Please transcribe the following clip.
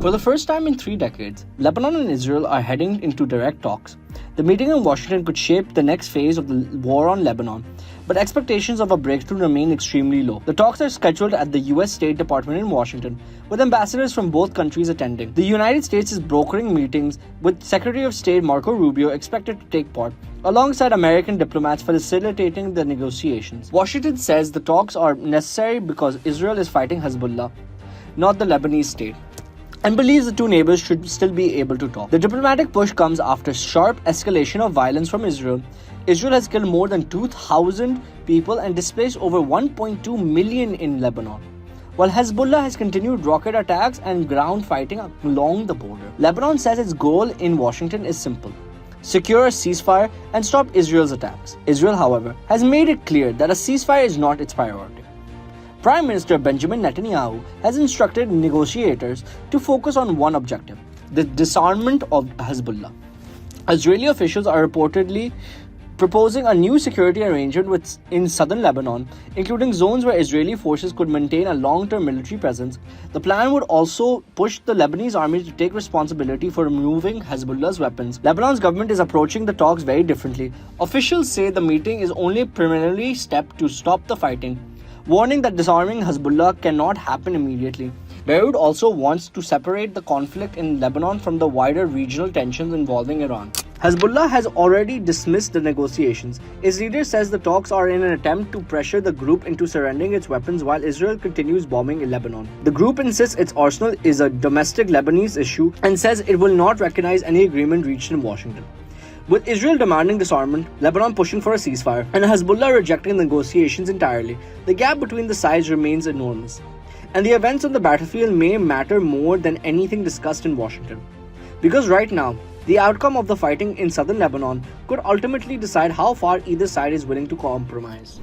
For the first time in 3 decades, Lebanon and Israel are heading into direct talks. The meeting in Washington could shape the next phase of the war on Lebanon, but expectations of a breakthrough remain extremely low. The talks are scheduled at the US State Department in Washington, with ambassadors from both countries attending. The United States is brokering meetings, with Secretary of State Marco Rubio expected to take part, alongside American diplomats facilitating the negotiations. Washington says the talks are necessary because Israel is fighting Hezbollah, not the Lebanese state, and believes the two neighbors should still be able to talk. The diplomatic push comes after sharp escalation of violence from Israel. Israel has killed more than 2,000 people and displaced over 1.2 million in Lebanon, while Hezbollah has continued rocket attacks and ground fighting along the border. Lebanon says its goal in Washington is simple: secure a ceasefire and stop Israel's attacks. Israel, however, has made it clear that a ceasefire is not its priority. Prime Minister Benjamin Netanyahu has instructed negotiators to focus on one objective: the disarmament of Hezbollah. Israeli officials are reportedly proposing a new security arrangement in southern Lebanon, including zones where Israeli forces could maintain a long-term military presence. The plan would also push the Lebanese army to take responsibility for removing Hezbollah's weapons. Lebanon's government is approaching the talks very differently. Officials say the meeting is only a preliminary step to stop the fighting, warning that disarming Hezbollah cannot happen immediately. Beirut also wants to separate the conflict in Lebanon from the wider regional tensions involving Iran. Hezbollah has already dismissed the negotiations. Its leader says the talks are in an attempt to pressure the group into surrendering its weapons while Israel continues bombing in Lebanon. The group insists its arsenal is a domestic Lebanese issue and says it will not recognize any agreement reached in Washington. With Israel demanding disarmament, Lebanon pushing for a ceasefire, and Hezbollah rejecting negotiations entirely, the gap between the sides remains enormous. And the events on the battlefield may matter more than anything discussed in Washington. Because right now, the outcome of the fighting in southern Lebanon could ultimately decide how far either side is willing to compromise.